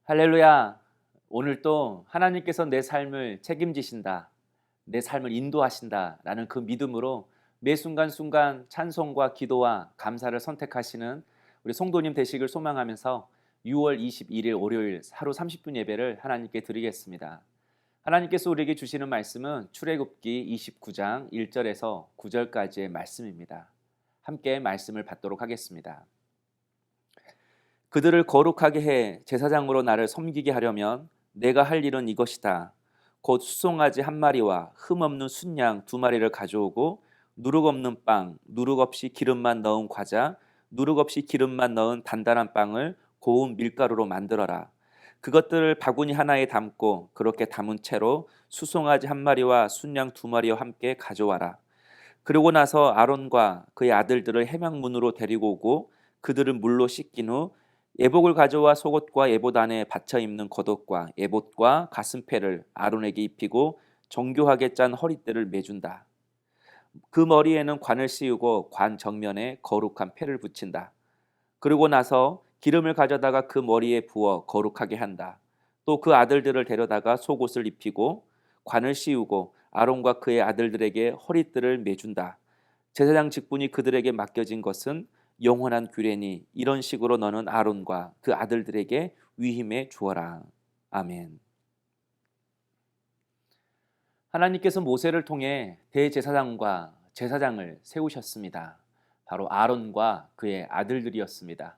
할렐루야. 오늘 또 하나님께서 내 삶을 책임지신다. 내 삶을 인도하신다. 라는 그 믿음으로 매 순간순간 찬송과 기도와 감사를 선택하시는 우리 성도님 되시길 소망하면서 6월 21일 월요일 하루 30분 예배를 하나님께 드리겠습니다. 하나님께서 우리에게 주시는 말씀은 출애굽기 29장 1절에서 9절까지의 말씀입니다. 함께 말씀을 받도록 하겠습니다. 그들을 거룩하게 해 제사장으로 나를 섬기게 하려면 내가 할 일은 이것이다. 곧 수송아지 한 마리와 흠없는 순양 두 마리를 가져오고 누룩 없는 빵, 누룩 없이 기름만 넣은 과자, 누룩 없이 기름만 넣은 단단한 빵을 고운 밀가루로 만들어라. 그것들을 바구니 하나에 담고 그렇게 담은 채로 수송아지 한 마리와 순양 두 마리와 함께 가져와라. 그러고 나서 아론과 그의 아들들을 해망문으로 데리고 오고 그들을 물로 씻긴 후 예복을 가져와 속옷과 예복 안에 받쳐 입는 겉옷과 예복과 가슴패를 아론에게 입히고 정교하게 짠 허리띠를 매준다. 그 머리에는 관을 씌우고 관 정면에 거룩한 패를 붙인다. 그러고 나서 기름을 가져다가 그 머리에 부어 거룩하게 한다. 또 그 아들들을 데려다가 속옷을 입히고 관을 씌우고 아론과 그의 아들들에게 허리띠를 매준다. 제사장 직분이 그들에게 맡겨진 것은 영원한 규례니 이런 식으로 너는 아론과 그 아들들에게 위임해 주어라. 아멘. 하나님께서 모세를 통해 대제사장과 제사장을 세우셨습니다. 바로 아론과 그의 아들들이었습니다.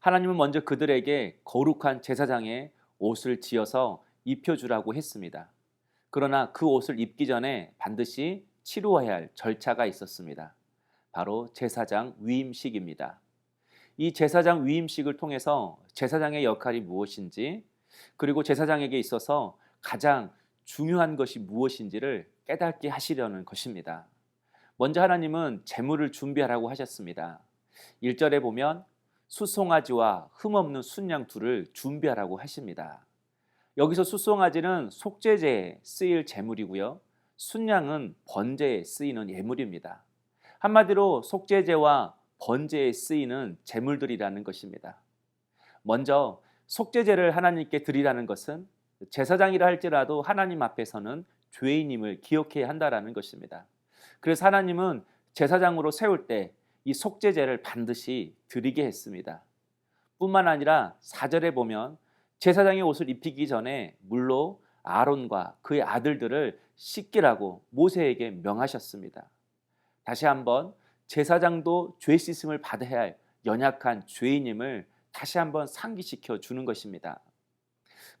하나님은 먼저 그들에게 거룩한 제사장의 옷을 지어서 입혀주라고 했습니다. 그러나 그 옷을 입기 전에 반드시 치루어야 할 절차가 있었습니다. 바로 제사장 위임식입니다. 이 제사장 위임식을 통해서 제사장의 역할이 무엇인지, 그리고 제사장에게 있어서 가장 중요한 것이 무엇인지를 깨닫게 하시려는 것입니다. 먼저 하나님은 제물을 준비하라고 하셨습니다. 1절에 보면 수송아지와 흠없는 순양 둘을 준비하라고 하십니다. 여기서 수송아지는 속죄제에 쓰일 제물이고요. 순양은 번제에 쓰이는 예물입니다. 한마디로 속죄제와 번제에 쓰이는 제물들이라는 것입니다. 먼저 속죄제를 하나님께 드리라는 것은 제사장이라 할지라도 하나님 앞에서는 죄인임을 기억해야 한다라는 것입니다. 그래서 하나님은 제사장으로 세울 때 이 속죄제를 반드시 드리게 했습니다. 뿐만 아니라 4절에 보면 제사장의 옷을 입히기 전에 물로 아론과 그의 아들들을 씻기라고 모세에게 명하셨습니다. 다시 한번 제사장도 죄 씻음을 받아야 할 연약한 죄인임을 다시 한번 상기시켜 주는 것입니다.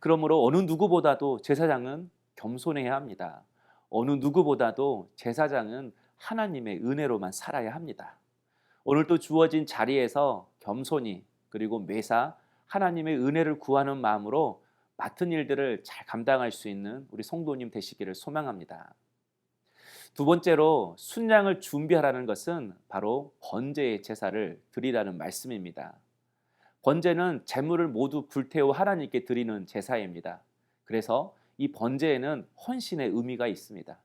그러므로 어느 누구보다도 제사장은 겸손해야 합니다. 어느 누구보다도 제사장은 하나님의 은혜로만 살아야 합니다. 오늘 또 주어진 자리에서 겸손히 그리고 매사 하나님의 은혜를 구하는 마음으로 맡은 일들을 잘 감당할 수 있는 우리 성도님 되시기를 소망합니다. 두 번째로 순양을 준비하라는 것은 바로 번제의 제사를 드리라는 말씀입니다. 번제는 제물을 모두 불태워 하나님께 드리는 제사입니다. 그래서 이 번제에는 헌신의 의미가 있습니다.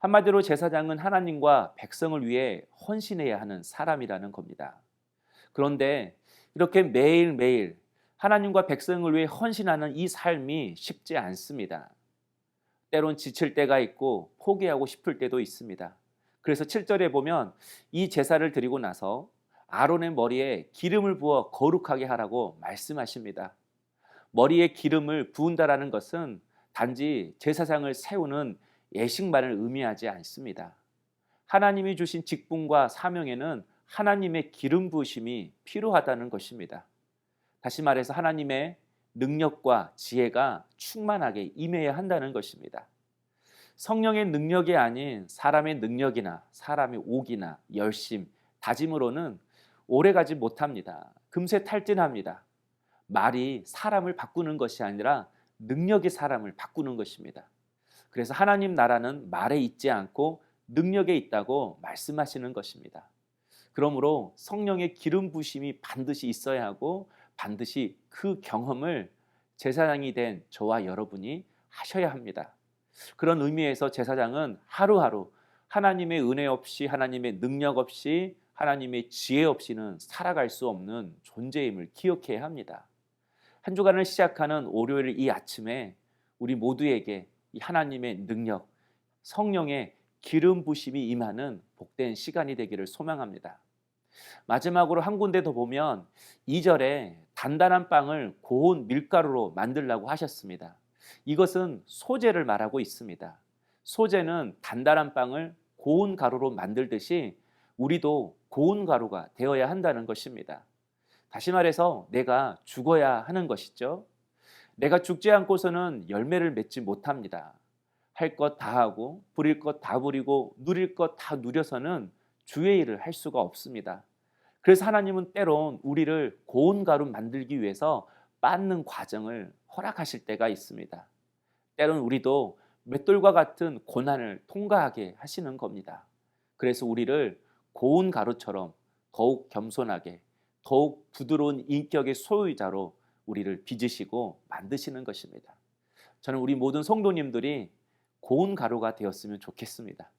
한마디로 제사장은 하나님과 백성을 위해 헌신해야 하는 사람이라는 겁니다. 그런데 이렇게 매일매일 하나님과 백성을 위해 헌신하는 이 삶이 쉽지 않습니다. 때론 지칠 때가 있고 포기하고 싶을 때도 있습니다. 그래서 7절에 보면 이 제사를 드리고 나서 아론의 머리에 기름을 부어 거룩하게 하라고 말씀하십니다. 머리에 기름을 부은다라는 것은 단지 제사장을 세우는 예식만을 의미하지 않습니다. 하나님이 주신 직분과 사명에는 하나님의 기름 부으심이 필요하다는 것입니다. 다시 말해서 하나님의 능력과 지혜가 충만하게 임해야 한다는 것입니다. 성령의 능력이 아닌 사람의 능력이나 사람의 옥이나 열심, 다짐으로는 오래가지 못합니다. 금세 탈진합니다. 말이 사람을 바꾸는 것이 아니라 능력이 사람을 바꾸는 것입니다. 그래서 하나님 나라는 말에 있지 않고 능력에 있다고 말씀하시는 것입니다. 그러므로 성령의 기름 부심이 반드시 있어야 하고 반드시 그 경험을 제사장이 된 저와 여러분이 하셔야 합니다. 그런 의미에서 제사장은 하루하루 하나님의 은혜 없이, 하나님의 능력 없이, 하나님의 지혜 없이는 살아갈 수 없는 존재임을 기억해야 합니다. 한 주간을 시작하는 월요일 이 아침에 우리 모두에게 이 하나님의 능력, 성령의 기름 부심이 임하는 복된 시간이 되기를 소망합니다. 마지막으로 한 군데 더 보면 2절에 단단한 빵을 고운 밀가루로 만들라고 하셨습니다. 이것은 소재를 말하고 있습니다. 소재는 단단한 빵을 고운 가루로 만들듯이 우리도 고운 가루가 되어야 한다는 것입니다. 다시 말해서 내가 죽어야 하는 것이죠. 내가 죽지 않고서는 열매를 맺지 못합니다. 할 것 다 하고 부릴 것 다 부리고 누릴 것 다 누려서는 주의 일을 할 수가 없습니다. 그래서 하나님은 때론 우리를 고운 가루 만들기 위해서 빻는 과정을 허락하실 때가 있습니다. 때론 우리도 맷돌과 같은 고난을 통과하게 하시는 겁니다. 그래서 우리를 고운 가루처럼 더욱 겸손하게, 더욱 부드러운 인격의 소유자로 우리를 빚으시고 만드시는 것입니다. 저는 우리 모든 성도님들이 고운 가루가 되었으면 좋겠습니다.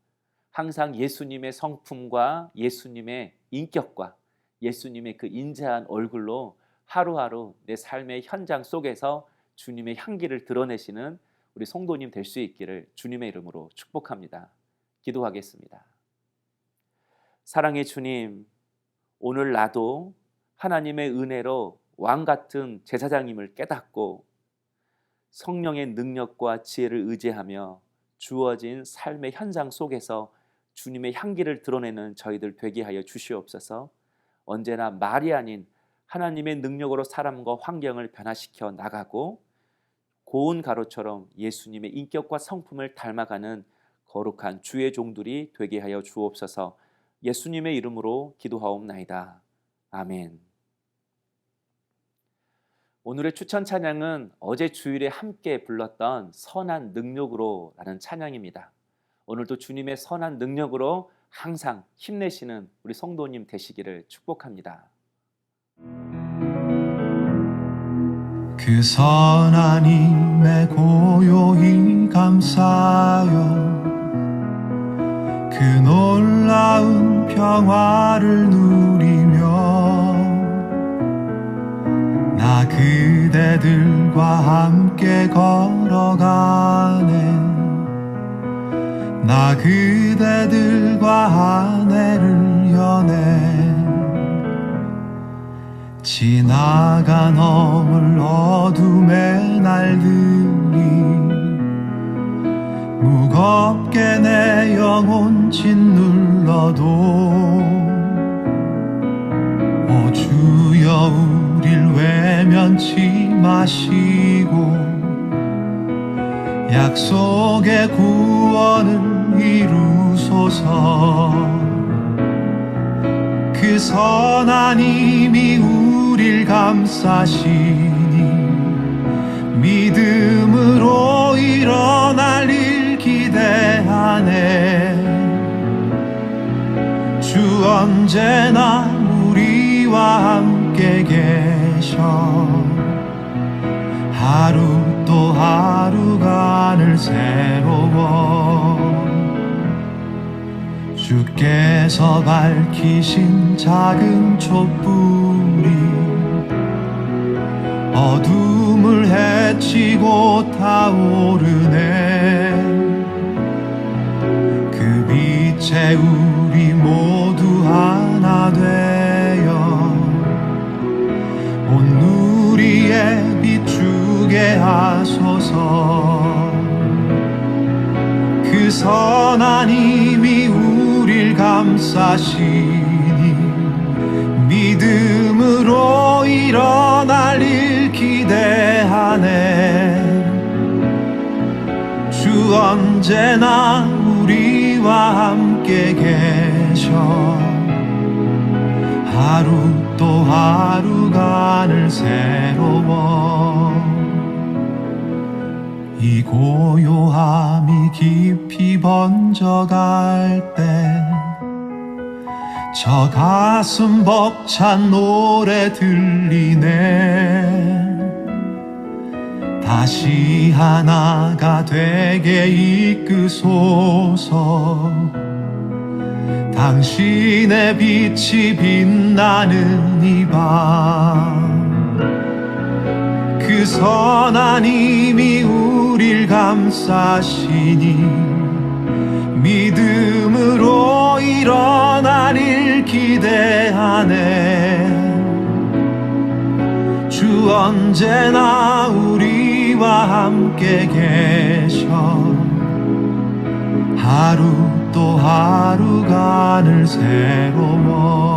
항상 예수님의 성품과 예수님의 인격과 예수님의 그 인자한 얼굴로 하루하루 내 삶의 현장 속에서 주님의 향기를 드러내시는 우리 성도님 될 수 있기를 주님의 이름으로 축복합니다. 기도하겠습니다. 사랑의 주님, 오늘 나도 하나님의 은혜로 왕 같은 제사장임을 깨닫고 성령의 능력과 지혜를 의지하며 주어진 삶의 현장 속에서 주님의 향기를 드러내는 저희들 되게 하여 주시옵소서. 언제나 말이 아닌 하나님의 능력으로 사람과 환경을 변화시켜 나가고 고운 가루처럼 예수님의 인격과 성품을 닮아가는 거룩한 주의 종들이 되게 하여 주옵소서. 예수님의 이름으로 기도하옵나이다. 아멘. 오늘의 추천 찬양은 어제 주일에 함께 불렀던 선한 능력으로 라는 찬양입니다. 오늘도 주님의 선한 능력으로 항상 힘내시는 우리 성도님 되시기를 축복합니다. 그 선한 힘에 고요히 감사여 그 놀라운 평화를 누리며 나 그대들과 함께 걸어가네 나 그대들과 아내를 여네 지나가 넘을 어둠의 날들이 무겁게 내 영혼 짓눌러도 오 주여 우릴 외면치 마시고 약속의 구원을 이루소서 그 선한 힘이 우릴 감싸시니 믿음으로 일어날 일 기대하네 주 언제나 우리와 함께 계셔 하루 또 하루가 늘 새로워 주께서 밝히신 작은 촛불이 어둠을 헤치고 타오르네 그 빛에 우리 모두 하나 되어 온 누리에 비추게 하소서 그 선한 힘이 우릴 감싸시니 믿음으로 일어날 일 기대하네 주 언제나 우리와 함께 계셔 하루 또 하루가 늘 새로워 이 고요함이 깊이 번져갈 때 저 가슴 벅찬 노래 들리네 다시 하나가 되게 이끄소서 당신의 빛이 빛나는 이 밤 선한 힘이 우릴 감싸시니 믿음으로 일어나릴 기대하네. 주 언제나 우리와 함께 계셔 하루 또 하루가 늘 새로워.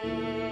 내